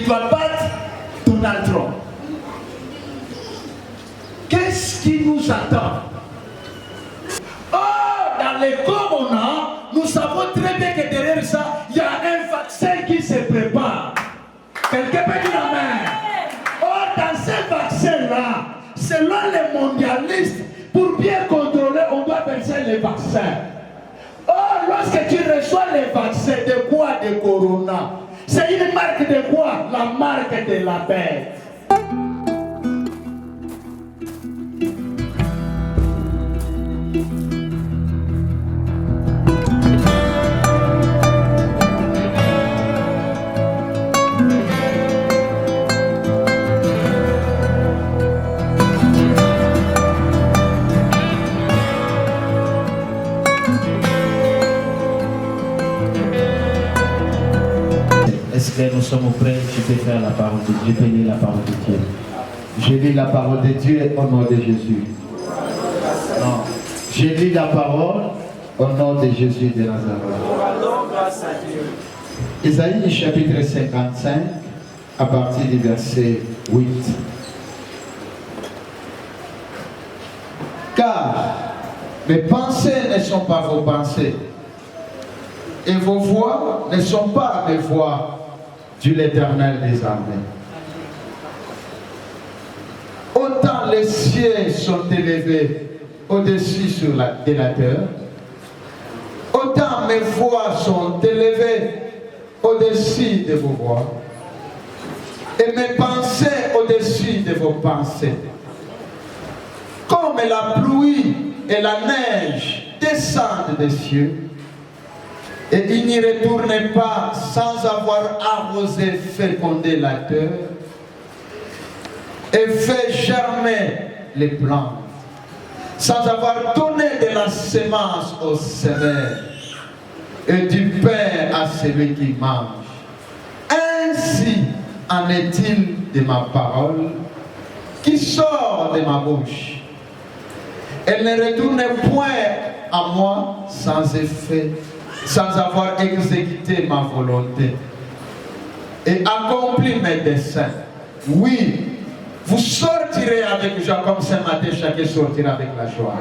dois battre Donald Trump. Qu'est-ce qui nous attend? Oh, dans les corona, nous savons très bien que derrière ça, il y a un vaccin qui se prépare. Quelqu'un peut dire amen. Oh, dans ce vaccin-là, selon les mondialistes, pour bien contrôler, on doit verser les vaccins. Oh, lorsque tu reçois les vaccins, de quoi? De corona. C'est une marque de quoi? La marque de la bête. Est-ce que nous sommes prêts? Tu peux faire la parole de Dieu, bénir la parole de Dieu. Je lis la parole de Dieu au nom de Jésus. Non. Je lis la parole au nom de Jésus de Nazareth. Isaïe chapitre 55, à partir du verset 8. Car mes pensées ne sont pas vos pensées, et vos voix ne sont pas mes voix, dit l'Éternel des armées. Autant les cieux sont élevés au-dessus de la terre, autant mes voix sont élevées au-dessus de vos voix, et mes pensées au-dessus de vos pensées. Comme la pluie et la neige descendent des cieux, et il n'y retourne pas sans avoir arrosé, fécondé la terre et fait germer les plantes, sans avoir donné de la semence au semeur et du pain à celui qui mange. Ainsi en est-il de ma parole qui sort de ma bouche. Elle ne retourne point à moi sans effet, sans avoir exécuté ma volonté et accompli mes desseins. Oui, vous sortirez avec joie, comme ce matin, chacun sortira avec la joie.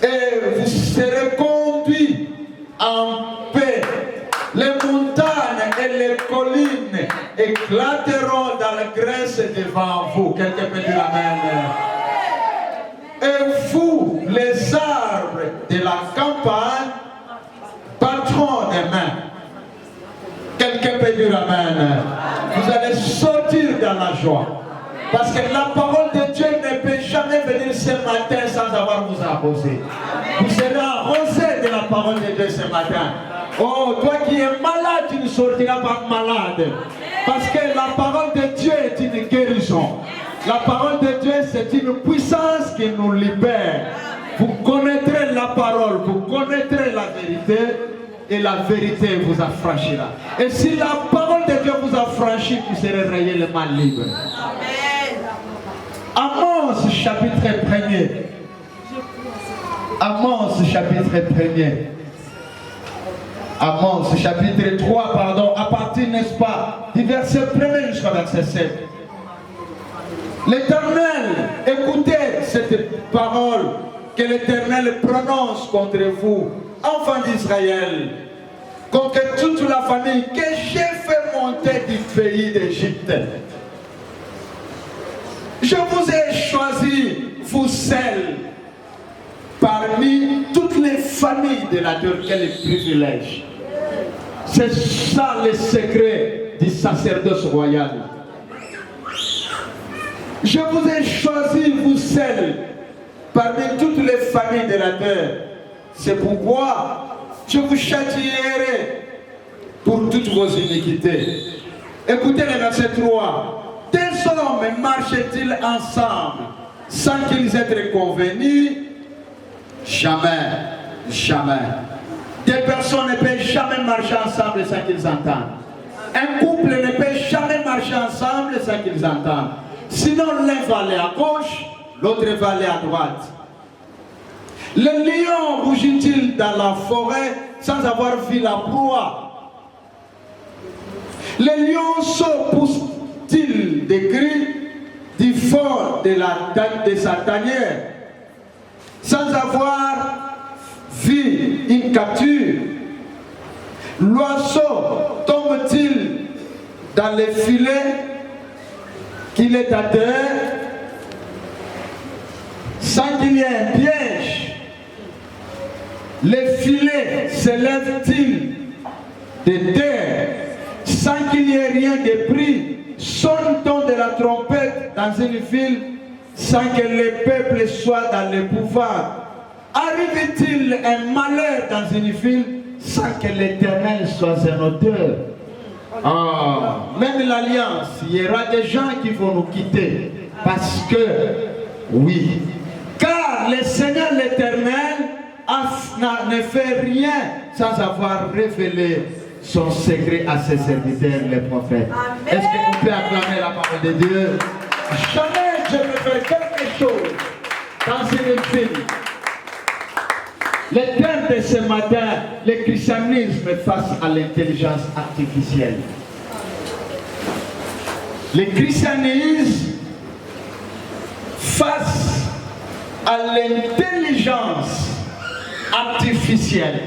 Et vous serez conduits en paix. Les montagnes et les collines éclateront dans la graisse devant vous. Quelqu'un peut dire amen. Et vous, les arbres de la campagne, patron des mains. Quelqu'un peut dire amen. Vous allez sortir dans la joie. Parce que la parole de Dieu ne peut jamais venir ce matin sans avoir vous arrosé. Vous serez arrosé de la parole de Dieu ce matin. Oh, toi qui es malade, tu ne sortiras pas malade. Parce que la parole de Dieu est une guérison. La parole de Dieu, c'est une puissance qui nous libère. Vous connaîtrez la parole, vous connaîtrez la vérité, et la vérité vous affranchira. Et si la parole de Dieu vous affranchit, vous serez réellement libre. Amos chapitre 1er. Amos chapitre 1er. Amos chapitre 3, pardon, à partir, n'est-ce pas, du verset 1er jusqu'au verset 7. L'Éternel, écoutez cette parole que l'Éternel prononce contre vous, enfants d'Israël, contre toute la famille que j'ai fait monter du pays d'Égypte. Je vous ai choisi, vous seuls, parmi toutes les familles de la terre. Quel privilège! C'est ça le secret du sacerdoce royal. Je vous ai choisi, vous seuls, parmi toutes les familles de la terre. C'est pourquoi je vous châtierai pour toutes vos iniquités. Écoutez le verset 3. Des hommes marchent-ils ensemble sans qu'ils aient convenus? Jamais, jamais. Des personnes ne peuvent jamais marcher ensemble sans qu'ils entendent. Un couple ne peut jamais marcher ensemble sans qu'ils entendent. Sinon l'un va aller à gauche, l'autre va aller à droite. Le lion bouge-t-il dans la forêt sans avoir vu la proie? Les lionceaux poussent-ils des cris du fond de sa tanière sans avoir vu une capture? L'oiseau tombe-t-il dans les filets qu'il est à terre sans qu'il y ait un piège? Les filets s'élèvent-ils de terre sans qu'il y ait rien de pris? Sonne-t-on de la trompette dans une ville sans que le peuple soit dans l'épouvante? Arrive-t-il un malheur dans une ville sans que l'Éternel soit un auteur? Même l'alliance, il y aura des gens qui vont nous quitter parce que, oui, car le Seigneur l'Éternel ne fait rien sans avoir révélé son secret à ses serviteurs, les prophètes. Est-ce que vous pouvez acclamer la parole de Dieu? Jamais je ne fais quelque chose dans une ville. Le thème de ce matin, le christianisme face à l'intelligence artificielle. Le christianisme face à l'intelligence artificielle.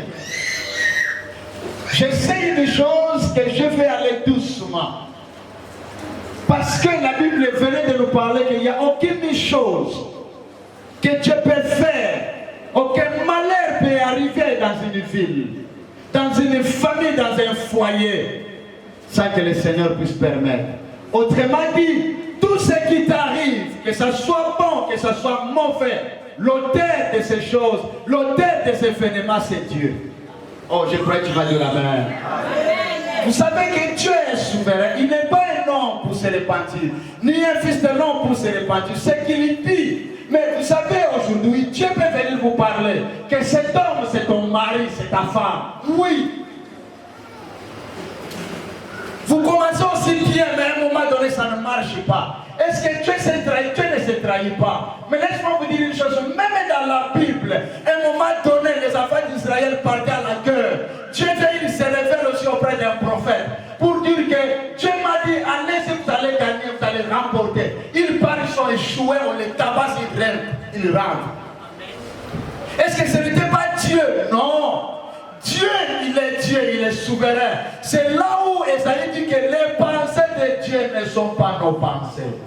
J'essaie une chose que je vais aller doucement. Parce que la Bible venait de nous parler qu'il n'y a aucune chose que Dieu peut faire. Aucun malheur peut arriver dans une ville, dans une famille, dans un foyer, sans que le Seigneur puisse permettre. Autrement dit, tout ce qui t'arrive, que ce soit bon, que ce soit mauvais, l'auteur de ces choses, l'auteur de ces phénomènes, c'est Dieu. Oh, je crois que tu vas dire la main. Vous savez que Dieu est souverain. Il n'est pas un homme pour se repentir, ni un fils de l'homme pour se repentir. C'est qu'il dit. Mais vous savez, aujourd'hui, Dieu peut venir vous parler que cet homme, c'est ton mari, c'est ta femme. Oui. Vous commencez aussi bien, mais à un moment donné, ça ne marche pas. Est-ce que Dieu s'est trahi? Dieu ne se trahit pas. Mais laisse-moi vous dire une chose, même dans la Bible, à un moment donné, les enfants d'Israël partaient à la guerre. Dieu il se révèle aussi auprès d'un prophète pour dire que Dieu m'a dit, allez-y, vous allez gagner, vous allez remporter. Ils partent, ils sont échoués, on les tabasse, ils rentrent. Est-ce que ce n'était pas Dieu? Non. Dieu, il est Dieu, il est souverain. C'est là où Esaïe dit que les pensées de Dieu ne sont pas nos pensées.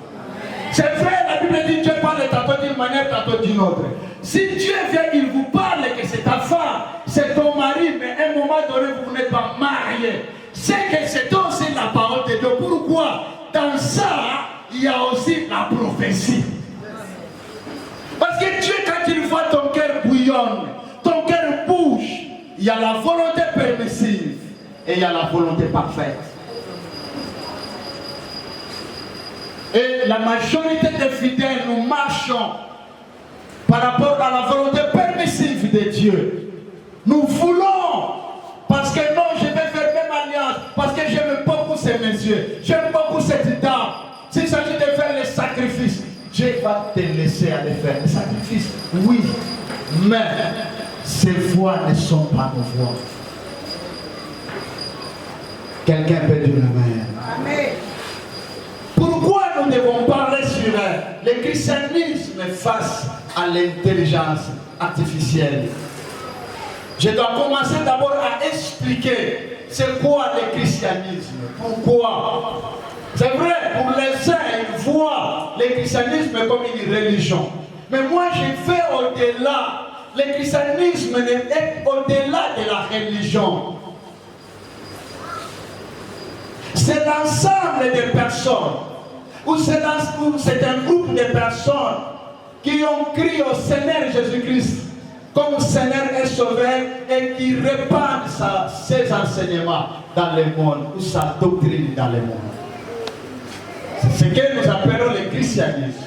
C'est vrai, la Bible dit que Dieu parle tantôt d'une manière, tantôt d'une autre. Si Dieu vient, il vous parle que c'est ta femme, c'est ton mari, mais à un moment donné, vous n'êtes pas marié. C'est que c'est aussi la parole de Dieu. Pourquoi? Dans ça, il y a aussi la prophétie. Parce que Dieu, quand il voit ton cœur bouillonne, ton cœur bouge, il y a la volonté permissive et il y a la volonté parfaite. Et la majorité des fidèles, nous marchons par rapport à la volonté permissive de Dieu. Nous voulons, parce que non, je vais faire même alliance, parce que j'aime beaucoup ces messieurs, j'aime beaucoup cette dame. S'il s'agit de faire les sacrifices, Dieu va te laisser aller faire les sacrifices. Oui, mais ces voix ne sont pas nos voix. Quelqu'un peut dire Amen. Amen. Pourquoi nous devons parler sur le christianisme face à l'intelligence artificielle? Je dois commencer d'abord à expliquer c'est quoi le christianisme. Pourquoi? C'est vrai, pour les uns, ils voient le christianisme comme une religion. Mais moi, je vais au-delà. Le christianisme est au-delà de la religion. C'est l'ensemble des personnes, ou c'est un groupe de personnes qui ont crié au Seigneur Jésus-Christ comme Seigneur et Sauveur et qui répandent ses enseignements dans le monde, ou sa doctrine dans le monde. C'est ce que nous appelons le christianisme.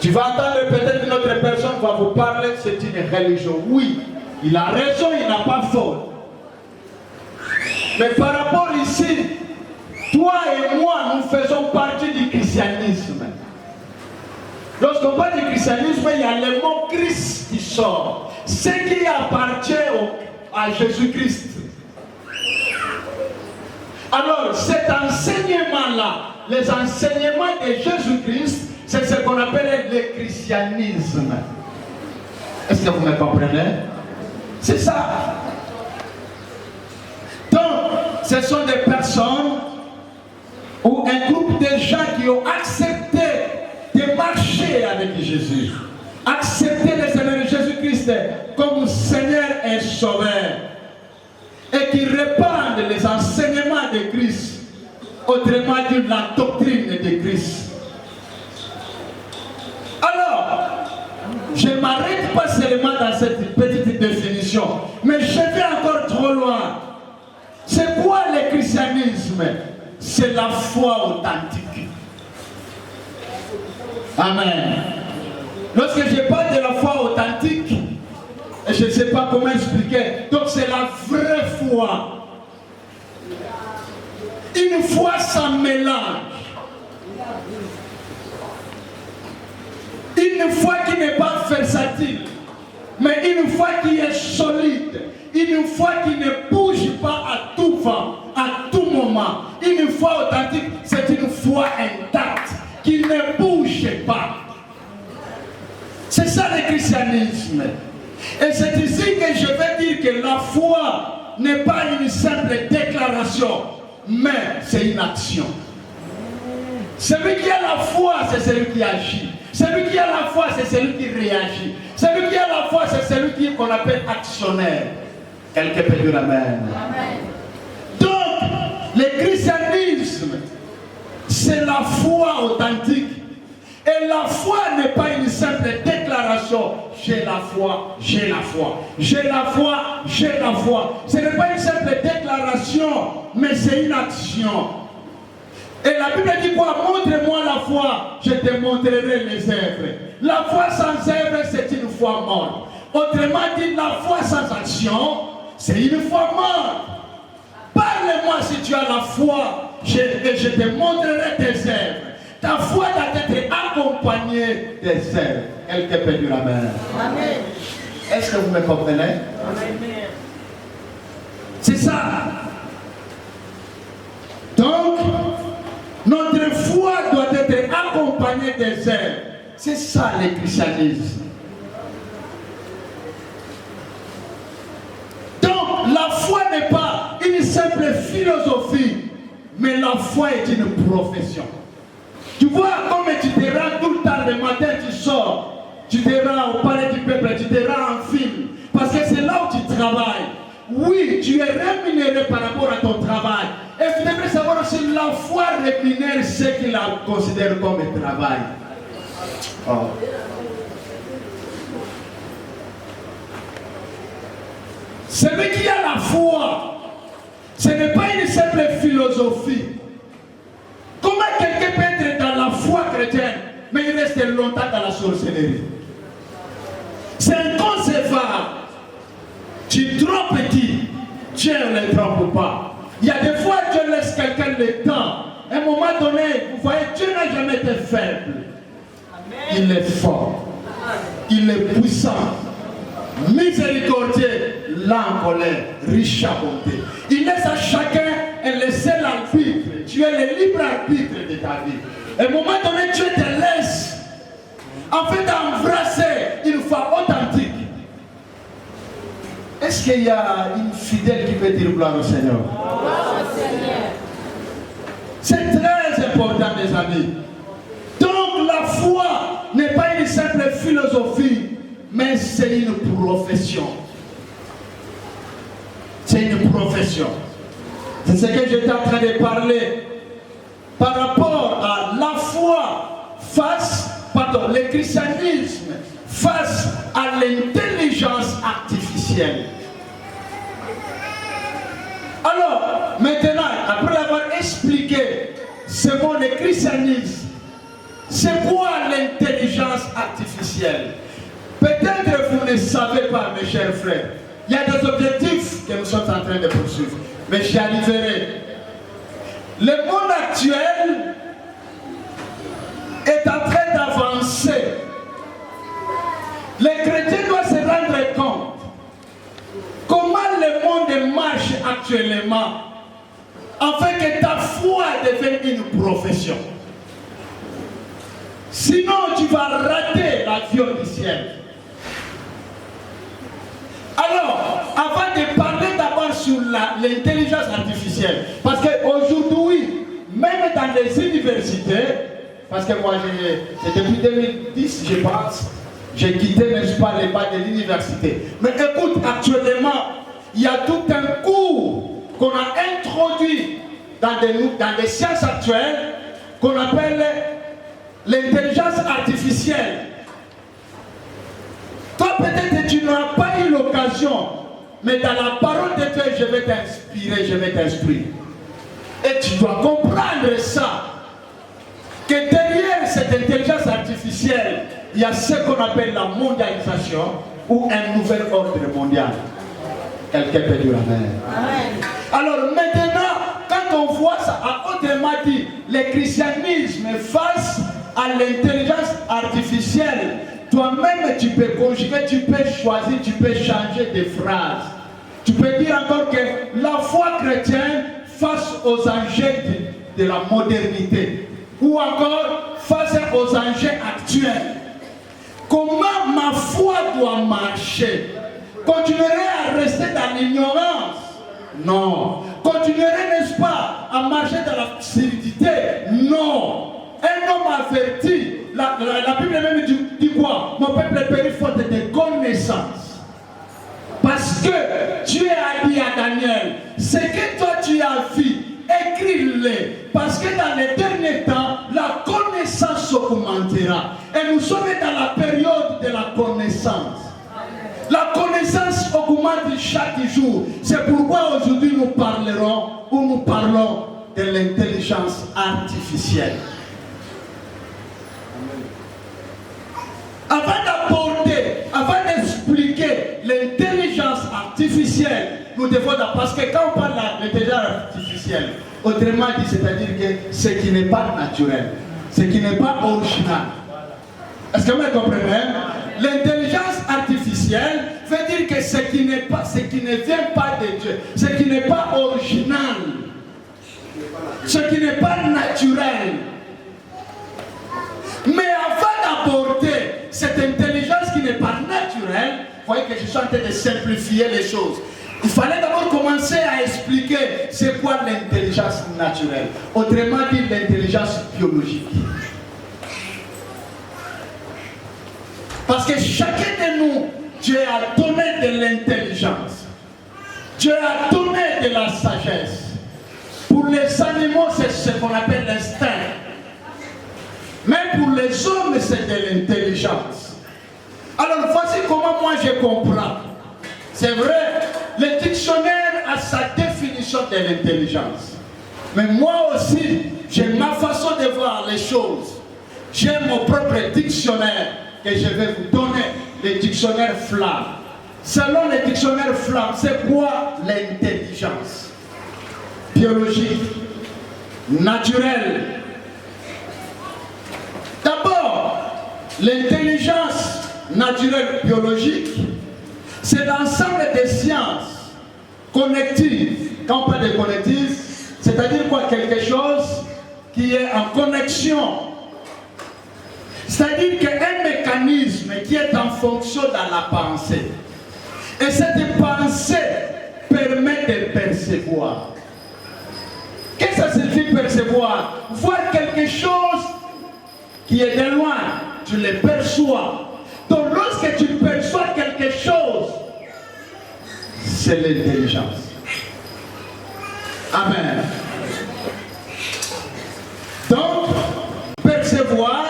Tu vas entendre peut-être une autre personne va vous parler, c'est une religion. Oui, il a raison, il n'a pas faute. Mais par rapport ici, toi et moi, nous faisons partie du christianisme. Lorsqu'on parle du christianisme, il y a le mot Christ qui sort. Ce qui appartient à Jésus-Christ. Alors, cet enseignement-là, les enseignements de Jésus-Christ, c'est ce qu'on appelle le christianisme. Est-ce que vous me comprenez? C'est ça. Donc, ce sont des personnes ou un groupe de gens qui ont accepté de marcher avec Jésus, accepter le Seigneur Jésus-Christ comme Seigneur et Sauveur, et qui répandent les enseignements de Christ, autrement dit la doctrine de Christ. Alors, je ne m'arrête pas seulement dans cette petite définition, mais je vais encore trop loin. C'est quoi le christianisme? C'est la foi authentique. Amen. Lorsque je parle de la foi authentique, je ne sais pas comment expliquer, donc c'est la vraie foi. Une foi sans mélange. Une foi qui n'est pas versatile, mais une foi qui est solide. Une foi qui ne bouge pas à tout vent, à tout moment. Une foi authentique, c'est une foi intacte, qui ne bouge pas. C'est ça le christianisme. Et c'est ici que je vais dire que la foi n'est pas une simple déclaration, mais c'est une action. Celui qui a la foi, c'est celui qui agit. Celui qui a la foi, c'est celui qui réagit. Celui qui a la foi, c'est celui qu'on appelle actionnaire. Quelqu'un peut dire amen. Donc, le christianisme, c'est la foi authentique. Et la foi n'est pas une simple déclaration. J'ai la foi, j'ai la foi. J'ai la foi, j'ai la foi. Ce n'est pas une simple déclaration, mais c'est une action. Et la Bible dit quoi? Montre-moi la foi, je te montrerai les œuvres. La foi sans œuvre, c'est une foi morte. Autrement dit, la foi sans action, c'est une foi morte. Parle-moi si tu as la foi, je te montrerai tes œuvres. Ta foi doit être accompagnée des œuvres. Quelqu'un peut dire amen. Amen. Est-ce que vous me comprenez? Amen. C'est ça. Donc, notre foi doit être accompagnée des œuvres. C'est ça le christianisme. Donc, la foi n'est pas une simple philosophie, mais la foi est une profession. Tu vois, comme tu te rends tout le temps, le matin tu sors, tu te rends au palais du peuple, tu te rends en film, parce que c'est là où tu travailles. Oui, tu es rémunéré par rapport à ton travail. Et tu devrais savoir aussi la foi rémunère ce qu'il considère comme un travail. Oh. Celui qui a la foi, ce n'est pas une simple philosophie. Comment quelqu'un peut être dans la foi chrétienne, mais il reste longtemps dans la sorcellerie? C'est inconcevable. Tu es trop petit, Dieu ne les trompe pas. Il y a des fois, Dieu laisse quelqu'un le temps. À un moment donné, vous voyez, Dieu n'a jamais été faible. Amen. Il est fort. Il est puissant. Miséricordieux, lent en colère, riche à bonté. Il laisse à chacun un seul arbitre. Tu es le libre arbitre de ta vie. À un moment donné, Dieu te laisse en fait embrasser une foi authentique. Est-ce qu'il y a une fidèle qui peut dire gloire au Seigneur? Gloire au Seigneur. C'est très important, mes amis. Donc la foi n'est pas une simple philosophie, mais c'est une profession. C'est une profession. C'est ce que j'étais en train de parler par rapport à la foi le christianisme face à l'intelligence artificielle. Alors, maintenant, après avoir expliqué ce mot de christianisme, c'est quoi l'intelligence artificielle? Peut-être vous ne savez pas, mes chers frères. Il y a des objectifs que nous sommes en train de poursuivre, mais j'y arriverai. Le monde actuel est en train d'avancer. Les chrétiens doivent se rendre compte comment le monde marche actuellement, afin que profession. Sinon, tu vas rater l'avion du ciel. Alors, avant de parler d'abord sur l'intelligence artificielle, parce qu'aujourd'hui, même dans les universités, parce que moi, c'est depuis 2010, je pense, j'ai quitté, n'est-ce pas, les bas de l'université. Mais écoute, actuellement, il y a tout un cours qu'on a introduit dans des sciences actuelles qu'on appelle l'intelligence artificielle. Toi, peut-être tu n'as pas eu l'occasion, mais dans la parole de Dieu, je vais t'inspirer, je vais t'instruire. Et tu dois comprendre ça, que derrière cette intelligence artificielle, il y a ce qu'on appelle la mondialisation ou un nouvel ordre mondial. Quelqu'un peut dire amen. Alors maintenant, quand on voit ça, autrement dit, le christianisme face à l'intelligence artificielle, toi-même tu peux conjuguer, tu peux choisir, tu peux changer des phrases. Tu peux dire encore que la foi chrétienne face aux enjeux de la modernité, ou encore face aux enjeux actuels. Comment ma foi doit marcher? Continuerai à rester dans l'ignorance? Non. Continuerai, n'est-ce pas, à marcher dans la solidité? Non. Un homme averti, la Bible même dit quoi? Mon peuple périt faute de connaissances. Parce que Dieu a dit à Daniel, ce que toi tu as vu, écris-le. Parce que dans les derniers temps, la connaissance augmentera. Et nous sommes dans la période de la connaissance. La connaissance augmente chaque jour. C'est pourquoi aujourd'hui nous parlerons, ou nous parlons de l'intelligence artificielle. Avant d'expliquer l'intelligence artificielle, nous devons, parce que quand on parle de l'intelligence artificielle, autrement dit, c'est-à-dire que ce qui n'est pas naturel, ce qui n'est pas original. Est-ce que vous comprenez? L'intelligence artificielle veut dire que ce qui ne vient pas de Dieu, ce qui n'est pas original, ce qui n'est pas naturel. Mais avant d'aborder cette intelligence qui n'est pas naturelle, vous voyez que je suis en train de simplifier les choses. Il fallait d'abord commencer à expliquer c'est quoi l'intelligence naturelle. Autrement dit, l'intelligence biologique. Parce que chacun de nous, Dieu a donné de l'intelligence. Dieu a donné de la sagesse. Pour les animaux, c'est ce qu'on appelle l'instinct. Mais pour les hommes, c'est de l'intelligence. Alors voici comment moi je comprends. C'est vrai, le dictionnaire a sa définition de l'intelligence. Mais moi aussi, j'ai ma façon de voir les choses. J'ai mon propre dictionnaire que je vais vous donner, le dictionnaire Flamme. Selon le dictionnaire Flamme, c'est quoi l'intelligence? Biologique, naturelle. D'abord, l'intelligence naturelle biologique, c'est l'ensemble des sciences connectives. Quand on parle de connectives, c'est-à-dire quoi? Quelque chose qui est en connexion. C'est-à-dire qu'un mécanisme qui est en fonction dans la pensée. Et cette pensée permet de percevoir. Qu'est-ce que ça signifie percevoir? Voir quelque chose qui est de loin, tu le perçois. Donc lorsque tu perçois quelque chose, c'est l'intelligence. Amen. Donc, percevoir,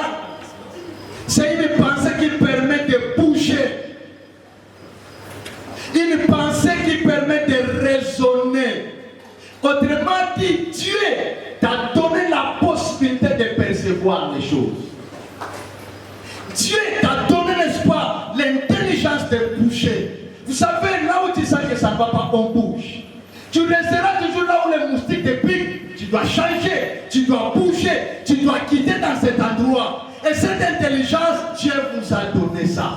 c'est une pensée qui permet de bouger. Une pensée qui permet de raisonner. Autrement dit, Dieu t'a donné la possibilité de percevoir les choses. Dieu t'a donné, n'est-ce pas, l'intelligence de bouger. Vous savez, là où tu sens que ça ne va pas, on bouge. Tu resteras toujours là où les moustiques te piquent. Tu dois changer, tu dois bouger, tu dois quitter dans cet endroit. Et cette intelligence, Dieu vous a donné ça.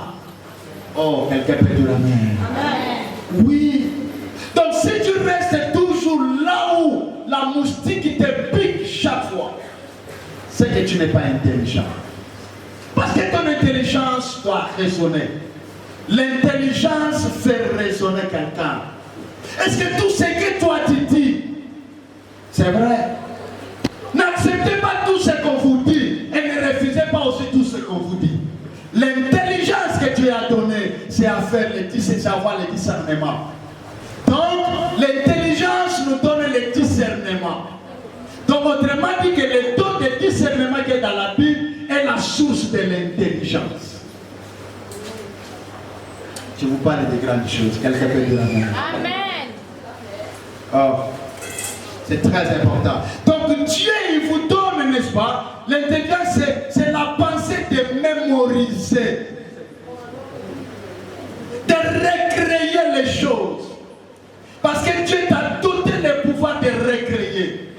Oh, quelqu'un peut dire amen. Amen. Oui. Donc si tu restes toujours là où la moustique te pique chaque fois, c'est que tu n'es pas intelligent. Parce que ton intelligence doit raisonner. L'intelligence fait raisonner quelqu'un. Est-ce que tout ce que toi tu dis, c'est vrai? N'acceptez pas tout ce qu'on vous dit et ne refusez pas aussi tout ce qu'on vous dit. L'intelligence que Dieu a donnée, c'est à faire c'est avoir le discernement. Donc, l'intelligence nous donne le discernement. Donc, autrement dit que le don de discernement qui est dans la Bible est la source de l'intelligence. Je vous parle de grandes choses. Quelqu'un peut dire amen. Amen. Oh, c'est très important. Donc, Dieu, il vous donne, n'est-ce pas? L'intelligence, c'est la pensée de mémoriser, de recréer les choses. Parce que Dieu t'a donné le pouvoir de recréer.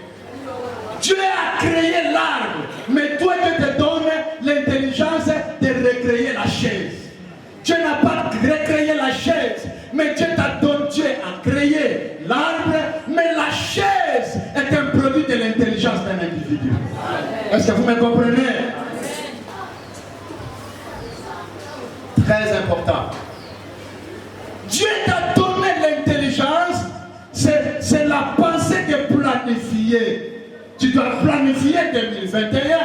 Dieu a créé l'arbre, mais toi Dieu te donne l'intelligence de recréer la chaise. Dieu n'a pas recréé la chaise, mais Dieu a créé l'arbre, mais la chaise est un produit de l'intelligence d'un individu. Est-ce que vous me comprenez? Très important. Dieu t'a donné l'intelligence, c'est la pensée de planifier. Tu dois planifier 2021.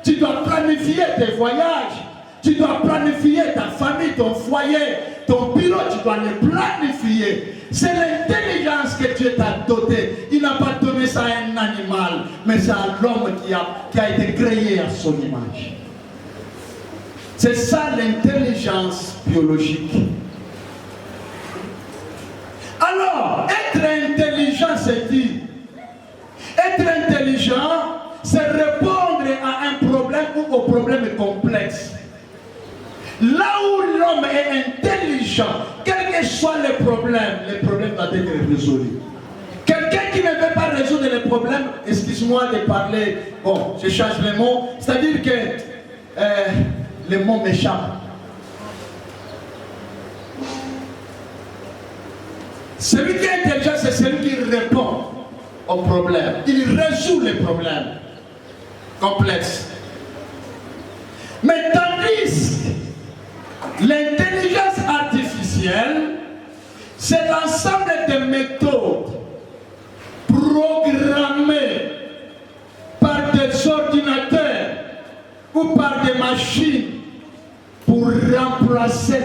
Tu dois planifier tes voyages. Tu dois planifier ta famille, ton foyer, ton bureau. Tu dois le planifier. C'est l'intelligence que Dieu t'a dotée. Il n'a pas donné ça à un animal, mais c'est à l'homme qui a été créé à son image. C'est ça l'intelligence biologique. Alors, être intelligent, c'est dit. Être intelligent, c'est répondre à un problème ou au problème complexe. Là où l'homme est intelligent, quel que soit le problème doit être résolu. Quelqu'un qui ne veut pas résoudre les problèmes, excuse-moi de parler, bon, je change les mots, c'est-à-dire que les mots m'échappent. Celui qui est intelligent, c'est celui qui répond aux problèmes. Il résout les problèmes complexes. Mais tandis l'intelligence artificielle, c'est l'ensemble des méthodes programmées par des ordinateurs ou par des machines pour remplacer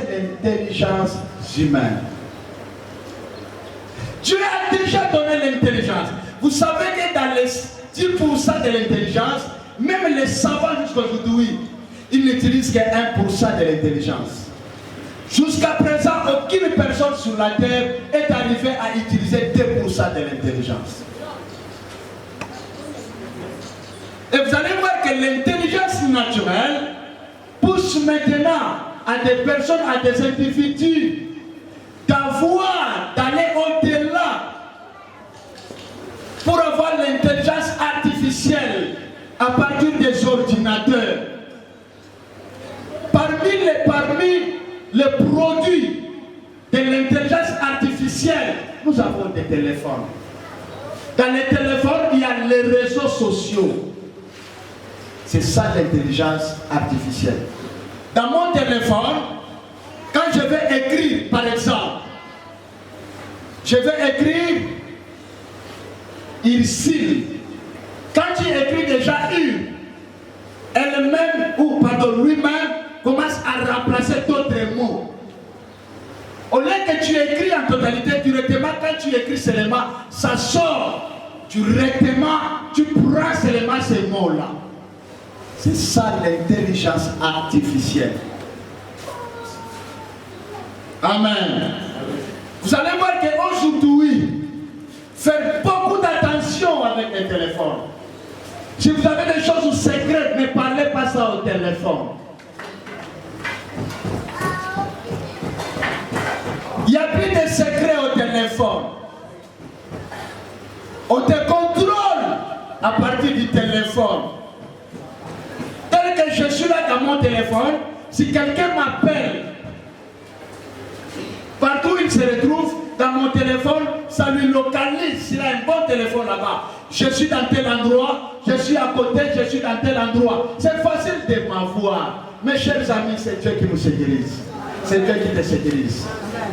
l'intelligence humaine. Dieu a déjà donné l'intelligence. Vous savez que dans les 10% de l'intelligence, même les savants jusqu'à aujourd'hui, ils n'utilisent que 1% de l'intelligence. Jusqu'à présent, aucune personne sur la terre est arrivée à utiliser 2% de l'intelligence. Et vous allez voir que l'intelligence naturelle pousse maintenant à des personnes, à des individus, d'aller au-delà pour avoir l'intelligence artificielle à partir des ordinateurs. Parmi les produits de l'intelligence artificielle, nous avons des téléphones. Dans les téléphones, il y a les réseaux sociaux. C'est ça l'intelligence artificielle. Dans mon téléphone, quand je vais écrire, par exemple, je vais écrire Ursule. Quand tu écris déjà une, elle-même, ou pardon, lui-même, commence à remplacer d'autres mots. Au lieu que tu écris en totalité, directement, quand tu écris seulement, ça sort directement, tu prends seulement ces mots-là. C'est ça l'intelligence artificielle. Amen. Vous allez voir qu'aujourd'hui, faites beaucoup d'attention avec les téléphones. Si vous avez des choses secrètes, ne parlez pas ça au téléphone. Il n'y a plus de secrets au téléphone. On te contrôle à partir du téléphone. Tel que je suis là dans mon téléphone, si quelqu'un m'appelle, partout où il se retrouve, dans mon téléphone, ça lui localise. S'il a un bon téléphone là-bas, je suis dans tel endroit, je suis à côté, je suis dans tel endroit. C'est facile de m'avoir. Mes chers amis, c'est Dieu qui nous sécurise. C'est Dieu qui te sécurise.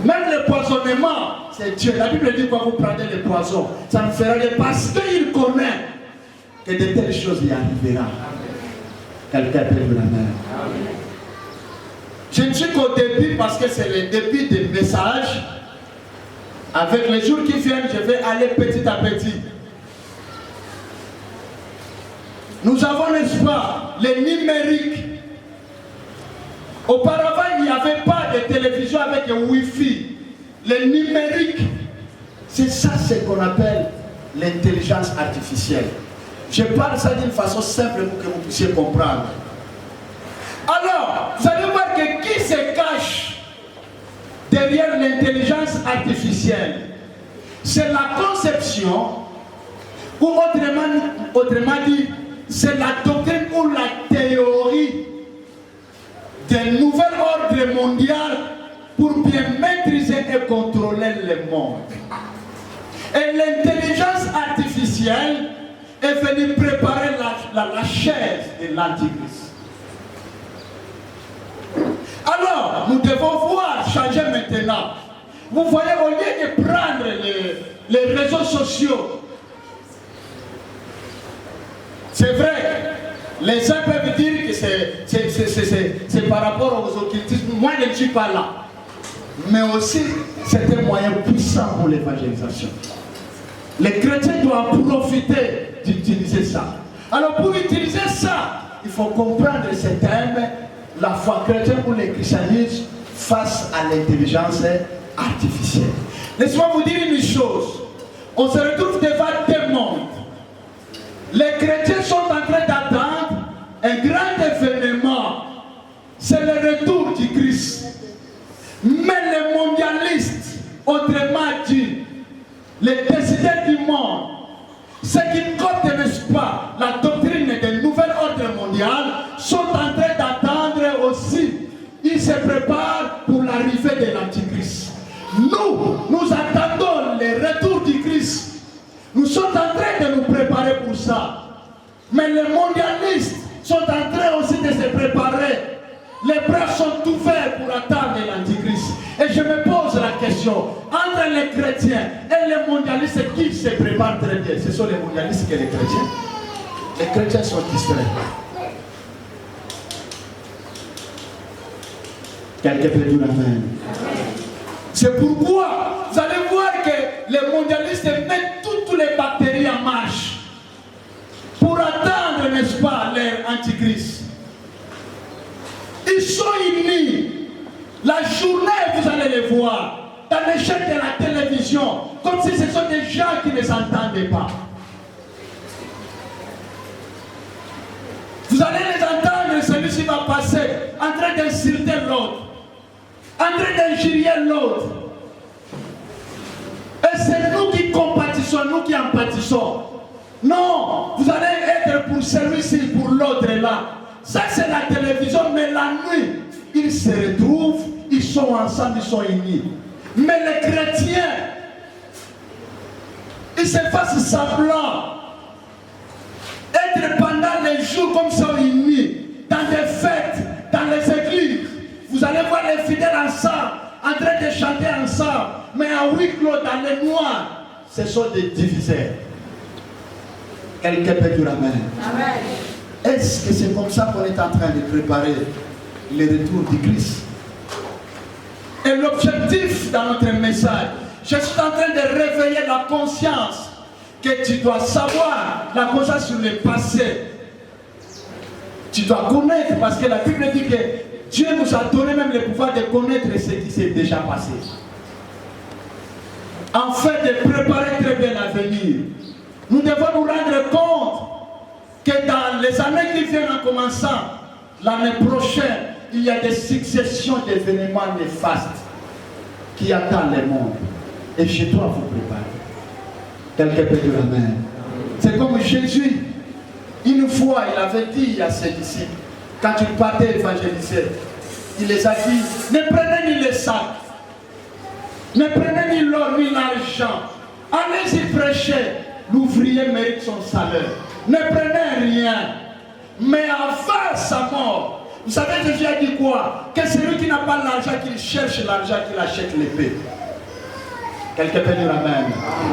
Même le poisonnement, c'est Dieu. La Bible dit quand vous prenez le poison, ça ne fera rien parce qu'il connaît que de telles choses y arriveront. Quelqu'un peut dire amen. Je ne dis qu'au début parce que c'est le début des messages. Avec les jours qui viennent, je vais aller petit à petit. Nous avons, n'est-ce pas, les numériques. Auparavant, il n'y avait pas de télévision avec un Wi-Fi. Les numériques, c'est ça ce qu'on appelle l'intelligence artificielle. Je parle ça d'une façon simple pour que vous puissiez comprendre. Alors, vous allez voir que qui se cache derrière l'intelligence artificielle? C'est la conception, ou autrement dit, c'est la doctrine ou la théorie d'un nouvel ordre mondial pour bien maîtriser et contrôler le monde. Et l'intelligence artificielle est venue préparer la chaise de l'Antichrist. Alors, nous devons voir, changer maintenant. Vous voyez, au lieu de prendre les réseaux sociaux, c'est vrai, les uns peuvent dire que c'est par rapport aux occultismes. Moi, je ne suis pas là. Mais aussi, c'est un moyen puissant pour l'évangélisation. Les chrétiens doivent profiter d'utiliser ça. Alors, pour utiliser ça, il faut comprendre ce thème, la foi chrétienne ou le christianisme face à l'intelligence artificielle. Laissez-moi vous dire une chose. On se retrouve devant deux mondes. Les chrétiens sont en train d'attendre un grand événement. C'est le retour du Christ. Mais les mondialistes, autrement dit, les décideurs du monde, ceux qui coptent, n'est-ce pas, la doctrine d'un nouvel ordre mondial, sont en train d'attendre aussi. Ils se préparent pour l'arrivée de l'Antichrist. Nous attendons le retour du Christ. Nous sommes en train de nous préparer pour ça. Mais les mondialistes sont en train aussi de se préparer. Les bras sont ouverts pour attendre l'Antichrist. Et je me pose la question, entre les chrétiens et les mondialistes, qui se préparent très bien? Ce sont les mondialistes que les chrétiens. Les chrétiens sont distraits. Quelqu'un peut dire amen. C'est pourquoi vous allez voir que les mondialistes mettent toutes les bactéries en marche pour attendre, n'est-ce pas, leur Antichrist. Ils sont unis. La journée, vous allez les voir dans les chaînes de la télévision, comme si ce sont des gens qui ne s'entendent pas. Vous allez les entendre, celui-ci va passer en train d'insulter l'autre, en train d'injurier l'autre. Et c'est nous qui compatissons, nous qui empatissons. Non, vous allez être pour celui-ci, pour l'autre là. Ça c'est la télévision, mais la nuit, ils se retrouvent, ils sont ensemble, ils sont unis. Mais les chrétiens, ils se fassent semblant être pendant les jours comme ça unis, dans des fêtes, dans les églises. Vous allez voir les fidèles ensemble, en train de chanter ensemble, mais en huis clos, dans les noirs, ce sont des diviseurs. Quelqu'un peut dire amen. Amen. Est-ce que c'est comme ça qu'on est en train de préparer le retour du Christ? Et l'objectif dans notre message, je suis en train de réveiller la conscience que tu dois savoir, la conscience sur le passé. Tu dois connaître, parce que la Bible dit que Dieu nous a donné même le pouvoir de connaître ce qui s'est déjà passé. Afin de préparer très bien l'avenir. Nous devons nous rendre compte que dans les années qui viennent en commençant, l'année prochaine, il y a des successions d'événements néfastes qui attendent le monde. Et je dois vous préparer. Quelqu'un peut dire amen. C'est comme Jésus, une fois, il avait dit à ses disciples, quand il partait évangéliser, il les a dit, ne prenez ni les sacs, Ne prenez ni l'or ni l'argent. Allez-y prêcher. L'ouvrier mérite son salaire. Ne prenez rien. Mais avant sa mort, vous savez, Jésus a dit quoi? Que celui qui n'a pas l'argent, qu'il cherche l'argent, qu'il achète l'épée. Quelqu'un peut dire amen.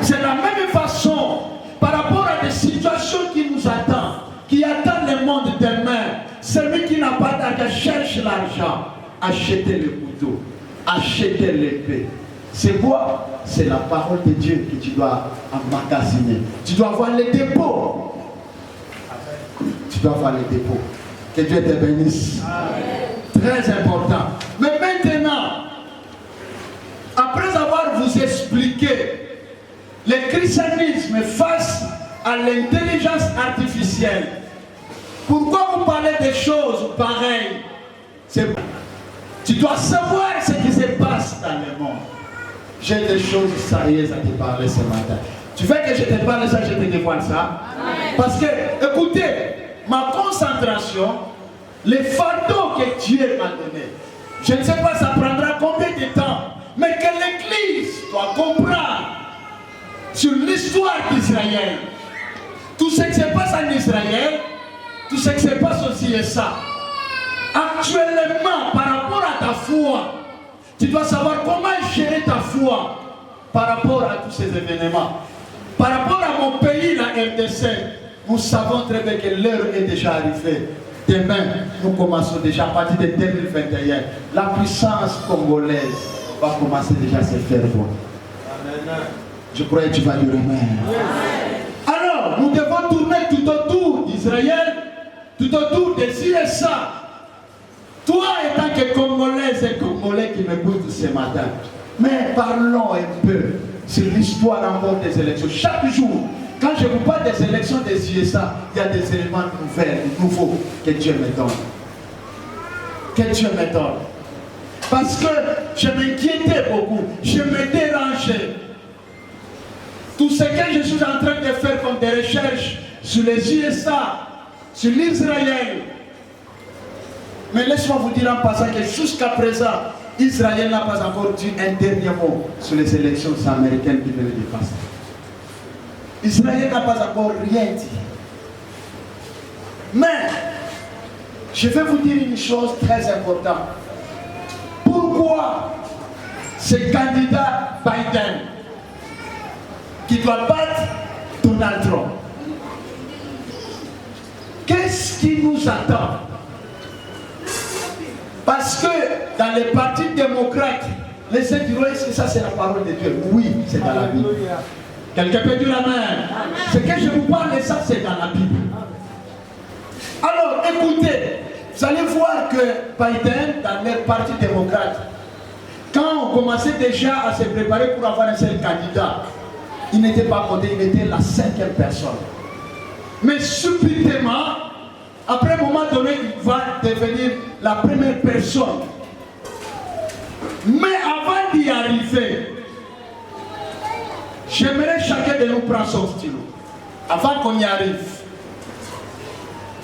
C'est la même façon par rapport à des situations qui nous attendent, qui attendent le monde demain. Celui qui n'a pas d'argent cherche l'argent. Achetez le couteau, achetez l'épée. C'est quoi? C'est la parole de Dieu que tu dois emmagasiner. Tu dois avoir les dépôts. Tu dois avoir les dépôts. Que Dieu te bénisse. Très important. Mais maintenant, après avoir vous expliqué le christianisme face à l'intelligence artificielle, pourquoi vous parlez des choses pareilles? Tu dois savoir ce qui se passe dans le monde. J'ai des choses sérieuses à te parler ce matin. Tu veux que je te parle ça, je te dévoile ça? Parce que, écoutez, ma concentration, les fardeaux que Dieu m'a donné, je ne sais pas ça prendra combien de temps, mais que l'Église doit comprendre sur l'histoire d'Israël. Tout ce qui se passe en Israël, tout ce qui se passe aussi est ça. Actuellement, par rapport à ta foi, tu dois savoir comment gérer ta foi par rapport à tous ces événements. Par rapport à mon pays, la RDC, nous savons très bien que l'heure est déjà arrivée. Demain, nous commençons déjà à partir de 2021. La puissance congolaise va commencer déjà à se faire voir. Je crois que tu vas dire amen. Alors, nous devons tourner tout autour d'Israël, tout autour des USA. Toi, étant que Congolaise et Congolais qui m'écoutent ce matin, mais parlons un peu sur l'histoire encore des élections. Chaque jour, quand je vous parle des élections des USA, il y a des éléments nouveaux que Dieu me donne. Que Dieu me donne. Parce que je m'inquiétais beaucoup, je me dérangeais. Tout ce que je suis en train de faire comme des recherches sur les USA, sur l'Israël. Mais laisse-moi vous dire en passant que jusqu'à présent, Israël n'a pas encore dit un dernier mot sur les élections américaines qui venaient de passer. Israël n'a pas encore rien dit. Mais, je vais vous dire une chose très importante. Pourquoi ce candidat Biden, qui doit battre Donald Trump, qu'est-ce qui nous attend? Parce que dans les partis démocrates, les gens diront, est-ce que ça c'est la parole de Dieu? Oui, c'est dans la Bible. Quelqu'un peut dire amen. Ce que je vous parle, ça c'est dans la Bible. Alors écoutez, vous allez voir que Biden, dans les partis démocrates, quand on commençait déjà à se préparer pour avoir un seul candidat, il n'était pas voté, il était la 5e personne. Mais subitement, après un moment donné, il va devenir la première personne. Mais avant d'y arriver, j'aimerais chacun de nous prendre son stylo. Avant qu'on y arrive.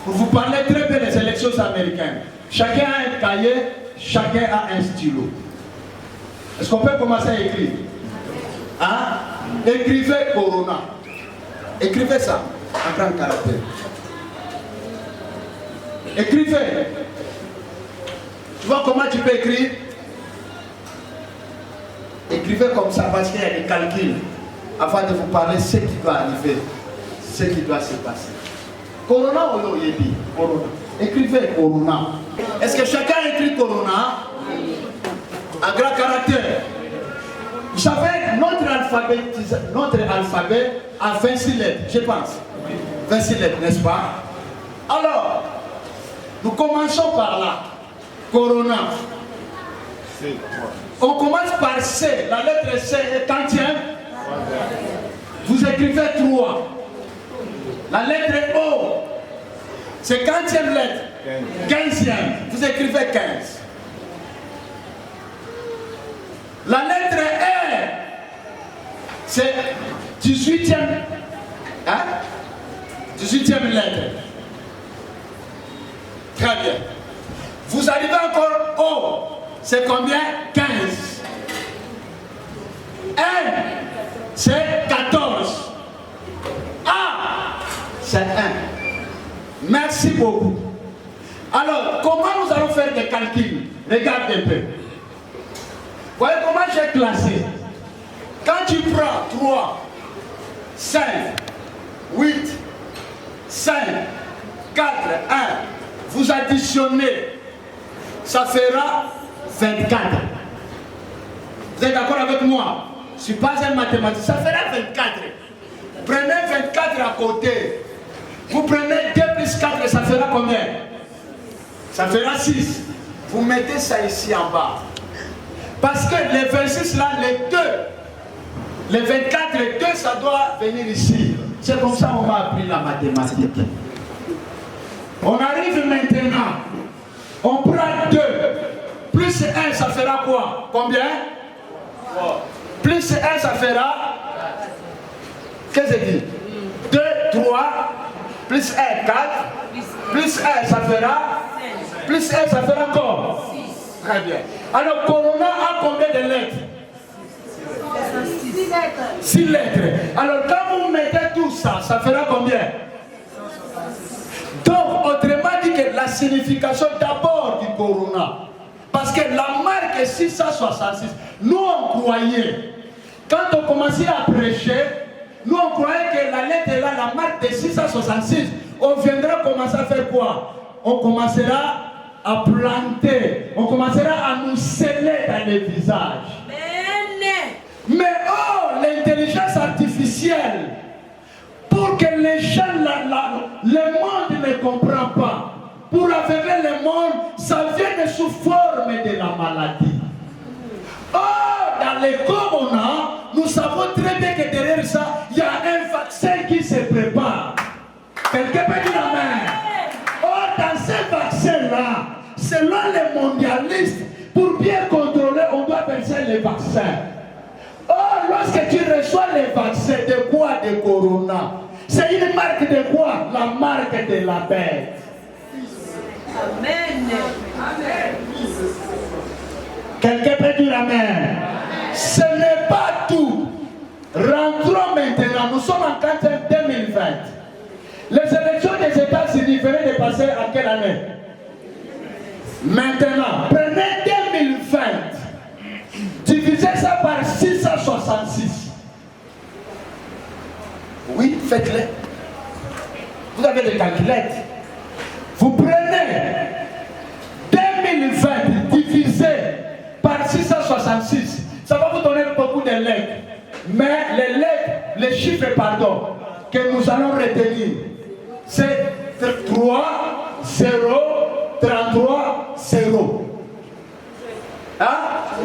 Pour vous parler très bien des élections américaines. Chacun a un cahier, chacun a un stylo. Est-ce qu'on peut commencer à écrire? Hein? Écrivez Corona. Écrivez ça en grand caractère. Écrivez. Tu vois comment tu peux écrire? Écrivez comme ça parce qu'il y a des calculs avant de vous parler ce qui doit arriver, ce qui doit se passer. Corona ou Yoyebi? Corona. Écrivez Corona. Est-ce que chacun écrit Corona? En grand caractère. Vous savez, notre alphabet a 26 lettres, je pense. 26 lettres, n'est-ce pas? Alors, nous commençons par là. Corona. On commence par C. La lettre C est quantième? Vous écrivez 3. La lettre O, c'est quantième lettre? 15e. Vous écrivez 15. La lettre R, c'est 18e. Hein? 18e lettre. Très bien. Vous arrivez encore O, c'est combien? 15. 1, c'est 14. A, c'est 1. Merci beaucoup. Alors, comment nous allons faire des calculs? Regarde un peu. Voyez comment j'ai classé. Quand tu prends 3, 5, 8, 5, 4, 1, vous additionnez, ça fera 24. Vous êtes d'accord avec moi? Je ne suis pas un mathématicien. Ça fera 24. Prenez 24 à côté. Vous prenez 2 plus 4, ça fera combien? Ça fera 6. Vous mettez ça ici en bas. Parce que les 26 là, les 2, les 24 et 2, ça doit venir ici. C'est comme ça qu'on m'a appris la mathématique. On arrive maintenant. On prend 2. Plus 1, ça fera quoi? Combien? 3. Plus 1, ça fera... Qu'est-ce que je dis? 2, 3. Plus 1, 4. Plus 1, ça fera... Plus 1, ça fera encore. Très bien. Alors, Corona a combien de lettres? 6 lettres. 6 lettres. Alors, quand vous mettez tout ça, ça fera combien? Donc, autrement dit que la signification d'abord du Corona, parce que la marque est 666, nous on croyait, quand on commençait à prêcher, nous on croyait que la lettre est là, la marque de 666, on viendra commencer à faire quoi? On commencera à planter, on commencera à nous sceller dans les visages. Mais oh, l'intelligence artificielle, pour que les gens, le monde ne comprend pas, pour aveugler le monde, ça vient sous forme de la maladie. Or, dans les corona, nous savons très bien que derrière ça, il y a un vaccin qui se prépare. Quelqu'un peut dire amen. Or, dans ce vaccin-là, selon les mondialistes, pour bien contrôler, on doit verser les vaccins. Or, lorsque tu reçois les vaccins, de quoi? De Corona. C'est une marque de quoi? La marque de la bête. Amen. Amen. Quelqu'un peut dire amen. Ce n'est pas tout. Rentrons maintenant. Nous sommes en 2020. Les élections des États-Unis venaient de passer à quelle année? Maintenant, prenez 2020. Divisez ça par 666. Oui, faites-le. Vous avez des calculettes. Vous prenez 2020 divisé par 666. Ça va vous donner beaucoup de lettres. Mais les lettres, les chiffres, pardon, que nous allons retenir, c'est 3, 0, 33, 0. Hein?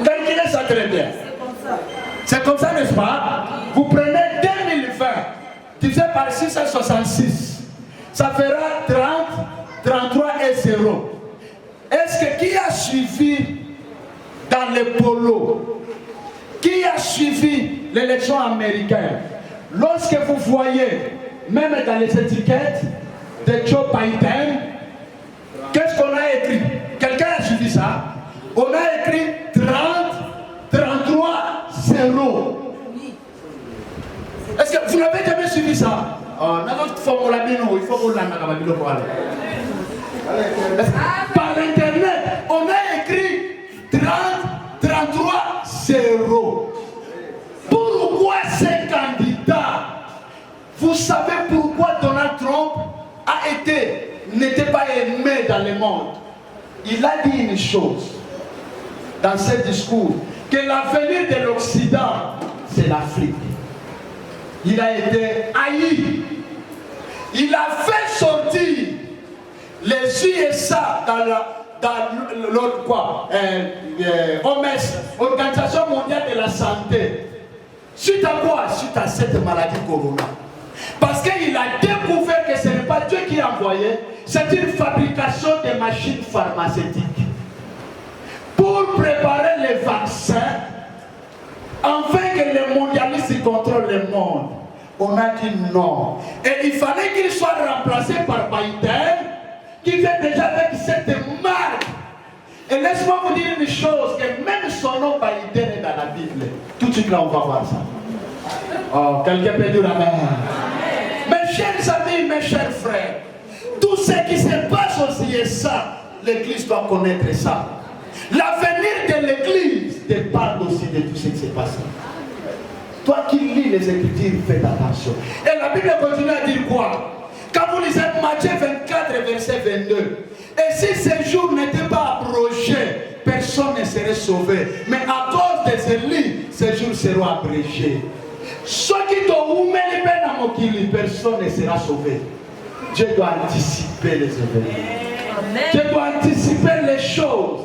Calculez ça très bien. C'est comme ça, n'est-ce pas? Vous prenez 2020 divisé par 666. Ça fera 30, 33 et 0. Est-ce que qui a suivi dans le polo? Qui a suivi l'élection américaine? Lorsque vous voyez, même dans les étiquettes de Joe Biden, qu'est-ce qu'on a écrit? Quelqu'un a suivi ça? On a écrit 30, 33, 0. Est-ce que vous n'avez jamais suivi ça? Il faut qu'on l'a. Par internet, on a écrit 30, 33, 0. Pourquoi ces candidats? Vous savez pourquoi Donald Trump n'était pas aimé dans le monde? Il a dit une chose dans ce discours, que l'avenir de l'Occident, c'est l'Afrique. Il a été haï. Il a fait sortir les USA dans l'OMS, Organisation mondiale de la santé. Suite à quoi? Suite à cette maladie Corona. Parce qu'il a découvert que ce n'est pas Dieu qui a envoyé, c'est une fabrication de machines pharmaceutiques. Pour préparer les vaccins, afin que les mondialistes contrôlent le monde, on a dit non. Et il fallait qu'il soit remplacé par Biden, qui vient déjà avec cette marque. Et laisse-moi vous dire une chose, que même son nom Biden est dans la Bible. Tout de suite là, on va voir ça. Oh, quelqu'un peut dire amen. Mes chers amis, mes chers frères, tout ce qui se passe aussi est ça. L'église doit connaître ça. L'avenir de l'église dépend aussi de tout ce qui s'est passé. Toi qui lis les Écritures, fais attention. Et la Bible continue à dire quoi? Quand vous lisez Matthieu 24, verset 22. Et si ces jours n'étaient pas abrogés, personne ne serait sauvé. Mais à cause des élus, ces jours seront abrégés. Ceux qui t'ont personne ne sera sauvé. Dieu doit anticiper les événements. Dieu doit anticiper les choses.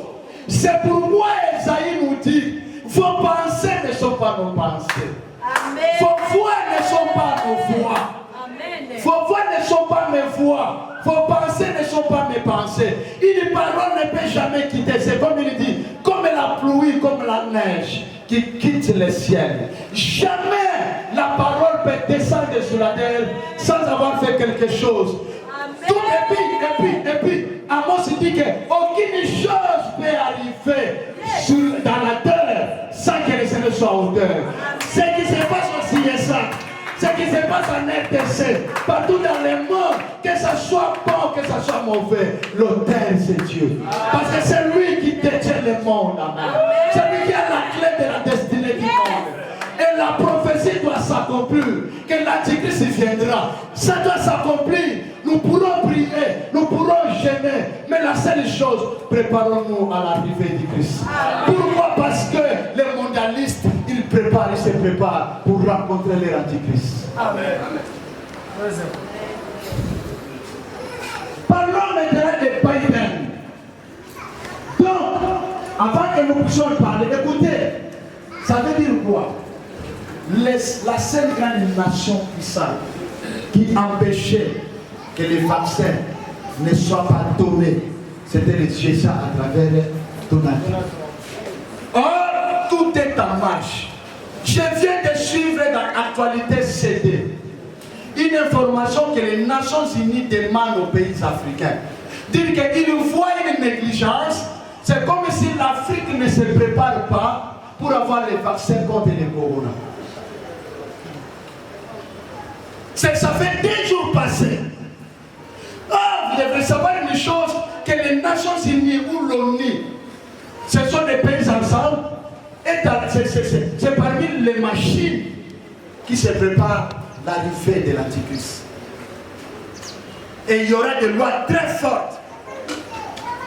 C'est pourquoi Esaïe nous dit, vos pensées ne sont pas nos pensées. Vos voix ne sont pas nos voix. Vos voix ne sont pas mes voix. Vos pensées ne sont pas mes pensées. Une parole ne peut jamais quitter. C'est comme il dit, comme la pluie, comme la neige qui quitte le ciel. Jamais la parole peut descendre sur la terre sans avoir fait quelque chose. Tout, et puis, Amos dit qu'aucune chose peut arriver dans la terre sans que le Seigneur soit auteur. Ce qui se passe aussi est ça. Ce qui se passe en RDC, partout dans le monde, que ce soit bon, que ce soit mauvais, l'auteur c'est Dieu. Parce que c'est lui qui détient le monde. Amen. C'est lui qui a la clé de la destinée du monde. Et la prophétie doit s'accomplir, que l'Antichrist viendra. Ça doit s'accomplir. Nous pourrons prier, nous pourrons gêner, mais la seule chose, préparons-nous à l'arrivée du Christ. Pourquoi? Parce que les mondialistes, ils se préparent pour rencontrer l'Antichrist. Amen. Parlons maintenant de Biden. Donc, avant que nous puissions parler, écoutez, ça veut dire quoi? La seule grande nation puissante qui empêchait que les vaccins ne soient pas donnés, c'était les USA à travers Donald Trump. Or, tout est en marche. Je viens de suivre dans l'actualité CD une information que les Nations Unies demandent aux pays africains. Dire qu'ils voient une négligence, c'est comme si l'Afrique ne se prépare pas pour avoir les vaccins contre le corona. Ça fait 2 jours passés. Ah, vous devez savoir une chose, que les Nations Unies ou l'ONU, ce sont des pays ensemble, et c'est parmi les machines qui se préparent l'arrivée de l'Antichrist. Et il y aura des lois très fortes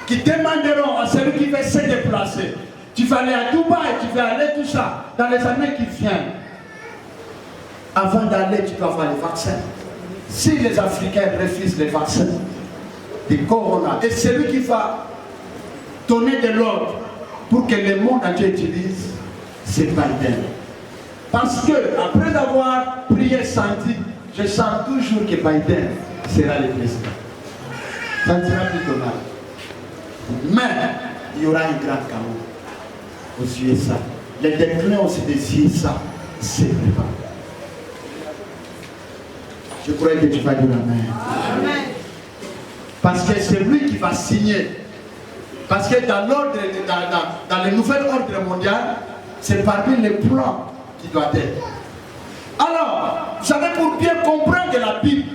qui demanderont à celui qui veut se déplacer. Tu vas aller à Dubaï, tu vas aller tout ça, dans les années qui viennent. Avant d'aller, tu dois avoir les vaccins. Si les Africains refusent les vaccins du corona, et celui qui va donner de l'ordre pour que le monde entier utilise, c'est Biden. Parce que, après avoir prié, senti, je sens toujours que Biden sera le président. Ça ne sera plus Donald. Mais, il y aura un grand chaos aux USA. Le déclin aussi des USA, c'est préparé. Je crois que tu vas dire amen. Amen. Parce que c'est lui qui va signer. Parce que dans le nouvel ordre mondial, c'est parmi les plans qui doivent être. Alors, vous savez, pour bien comprendre la Bible,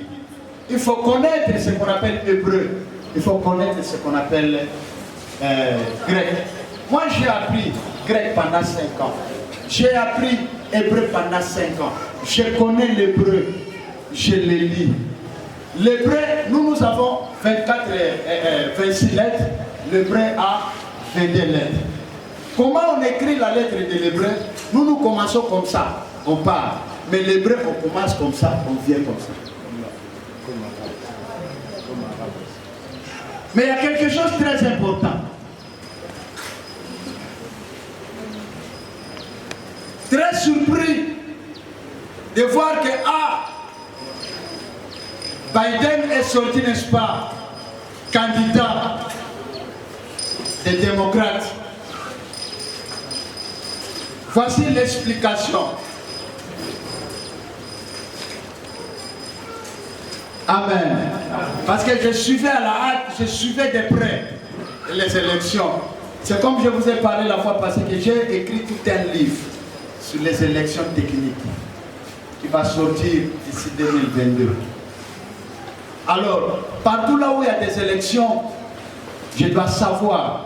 il faut connaître ce qu'on appelle hébreu. Il faut connaître ce qu'on appelle grec. Moi, j'ai appris grec pendant 5 ans. J'ai appris hébreu pendant 5 ans. Je connais l'hébreu. Je le lis. L'hébreu, nous avons 26 lettres. L'hébreu a 22 lettres. Comment on écrit la lettre de l'hébreu? Nous commençons comme ça. On parle. Mais l'hébreu, on commence comme ça, on vient comme ça. Mais il y a quelque chose de très important. Très surpris de voir que Biden est sorti, n'est-ce pas, candidat des démocrates. Voici l'explication. Amen. Parce que je suivais à la hâte, je suivais de près les élections. C'est comme je vous ai parlé la fois passée que j'ai écrit tout un livre sur les élections techniques qui va sortir d'ici 2022. Alors, partout là où il y a des élections, je dois savoir,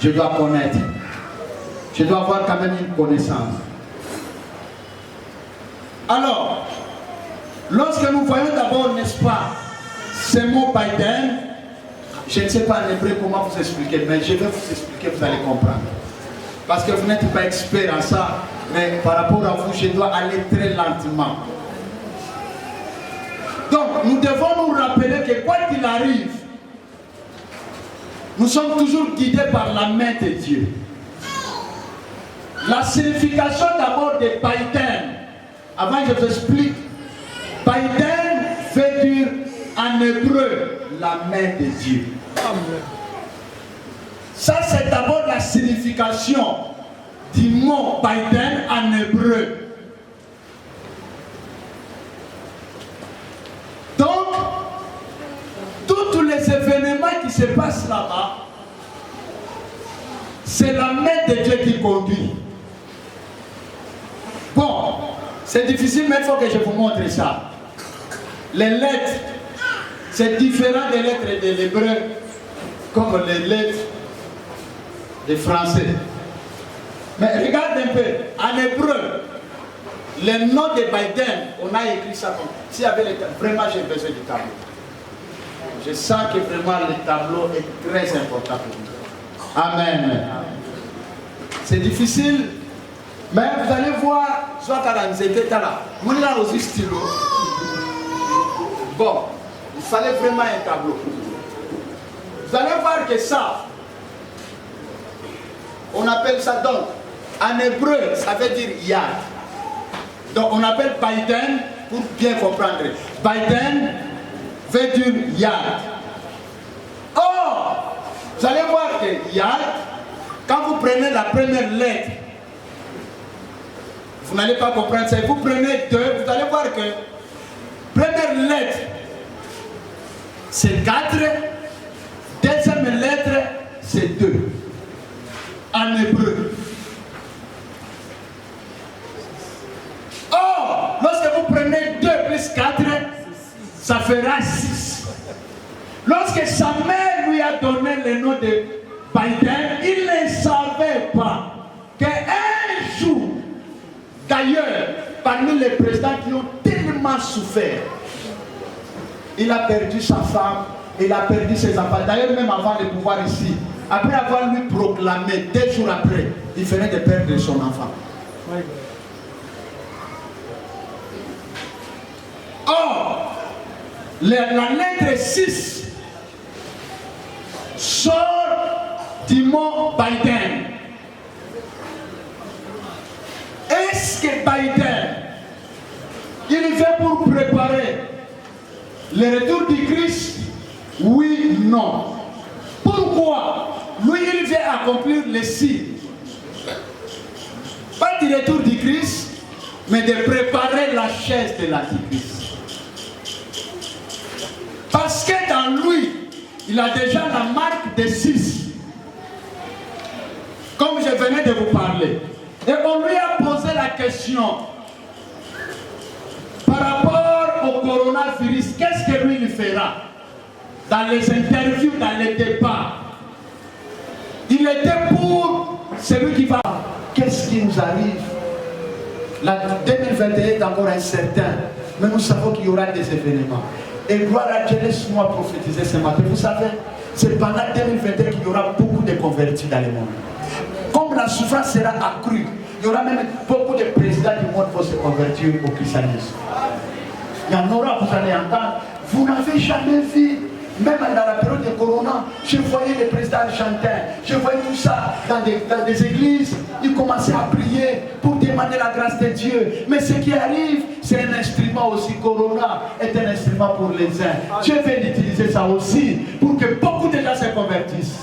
je dois connaître, je dois avoir quand même une connaissance. Alors, lorsque nous voyons d'abord, n'est-ce pas, ce mot Biden, je ne sais pas en hébreu comment vous expliquer, mais je vais vous expliquer, vous allez comprendre. Parce que vous n'êtes pas expert en ça, mais par rapport à vous, je dois aller très lentement. Donc, nous devons nous rappeler que quoi qu'il arrive, nous sommes toujours guidés par la main de Dieu. La signification d'abord de Biden, avant je vous explique, Biden veut dire en hébreu la main de Dieu. Ça c'est d'abord la signification du mot Biden en hébreu. Donc, tous les événements qui se passent là-bas, c'est la main de Dieu qui conduit. Bon, c'est difficile, mais il faut que je vous montre ça. Les lettres, c'est différent des lettres de l'hébreu, comme les lettres des français. Mais regarde un peu, en hébreu, le nom de Biden, on a écrit ça comme. S'il y avait les tableaux, vraiment j'ai besoin du tableau. Je sens que vraiment le tableau est très important pour nous. Amen. C'est difficile, mais vous allez voir, soit à la nzete là, on a aussi stylo. Bon, il fallait vraiment un tableau. Vous allez voir que ça, on appelle ça donc, en hébreu, ça veut dire yad. Donc on appelle Biden pour bien comprendre. Biden veut dire yad. Or, vous allez voir que yad, quand vous prenez la première lettre, vous n'allez pas comprendre ça. Vous prenez deux, vous allez voir que première lettre, c'est 4. Deuxième lettre, c'est 2. En hébreu. Or, lorsque vous prenez 2 plus 4, ça fera 6. Lorsque sa mère lui a donné le nom de Biden, il ne savait pas qu'un jour, d'ailleurs, parmi les présidents qui ont tellement souffert, il a perdu sa femme, il a perdu ses enfants. D'ailleurs, même avant de pouvoir ici, après avoir lui proclamé, 2 jours après, il venait de perdre son enfant. Oui. Or, la lettre 6 sort du mot Biden. Est-ce que Biden, il vient pour préparer le retour du Christ? Oui, non. Pourquoi? Lui, il vient accomplir les signes. Pas du retour du Christ, mais de préparer la chaise de l'Antichrist. Parce que dans lui, il a déjà la marque de 6. Comme je venais de vous parler. Et on lui a posé la question par rapport au coronavirus, qu'est-ce que lui il fera? Dans les interviews, dans les débats, il était pour celui qui va. Qu'est-ce qui nous arrive? La 2021 est encore incertain, mais nous savons qu'il y aura des événements. Et gloire à Dieu, laisse-moi prophétiser ce matin. Vous savez, c'est pendant 2021 qu'il y aura beaucoup de convertis dans le monde. Comme la souffrance sera accrue, il y aura même beaucoup de présidents du monde pour se convertir au christianisme. Il y en aura, vous allez entendre. Vous n'avez jamais vu, même dans la période de Corona, je voyais les présidents argentins, je voyais tout ça dans des églises, ils commençaient à prier pour demander la grâce de Dieu. Mais ce qui arrive, c'est un instrument aussi. Corona est un instrument pour les uns. Dieu veut utiliser ça aussi pour que beaucoup de gens se convertissent.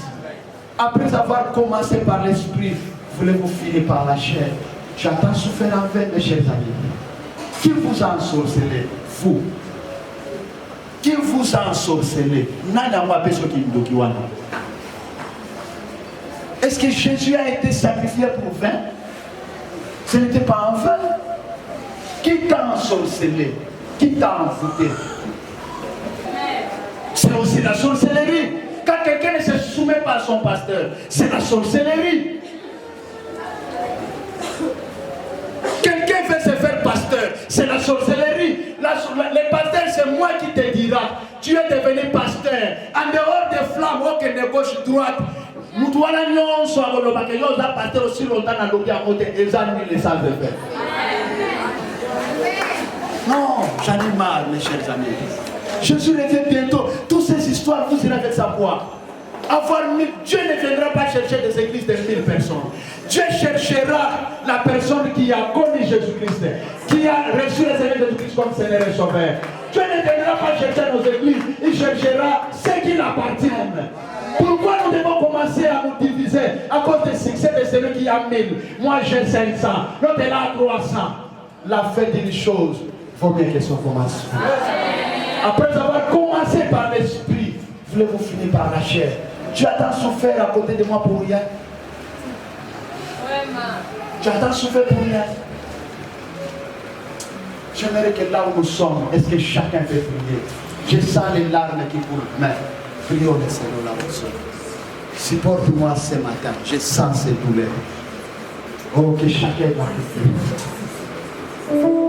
Après avoir commencé par l'esprit, voulez-vous finir par la chair? J'entends souffrir en vain, mes chers amis. Qui vous a ensorcelé? Vous. Qui vous a ensorcelé? Est-ce que Jésus a été sacrifié pour vain? Ce n'était pas en vain. Qui t'a ensorcelé? Qui t'a envoûté? C'est aussi la sorcellerie. Quand quelqu'un ne se soumet pas à son pasteur, c'est la sorcellerie. Quelqu'un veut se faire pasteur, c'est la sorcellerie. Le pasteur, c'est moi qui te dira, tu es devenu pasteur. En dehors des flammes, aucun de gauche, droite. Nous devons nous soyons le bac, nous avons pasteur aussi longtemps dans l'objet à côté, et ça nous les savent faire. Non, j'en ai marre, mes chers amis. Jésus revient bientôt. Toutes ces histoires, vous irez avec savoir. Dieu ne viendra pas chercher des églises de 1000 personnes. Dieu cherchera la personne qui a connu Jésus-Christ, qui a reçu les Seigneur Jésus-Christ comme Seigneur et Sauveur. Dieu ne viendra pas chercher nos églises, il cherchera ceux qui l'appartiennent. Pourquoi nous devons commencer à nous diviser à cause du succès de celui qui a 1000? Moi j'ai 500, l'autre est là à 300. La fête d'une chose vaut mieux que son commencement. Après avoir commencé par l'esprit, voulez-vous finir par la chair? Tu as tant souffert à côté de moi pour rien. Tu as tant souffert pour rien. J'aimerais que là où nous sommes, est-ce que chacun peut prier? Je sens les larmes qui coulent. Mais prions le Seigneur là où nous sommes. Supporte-moi ce matin. Je sens ces douleurs. Oh, que chacun va prier.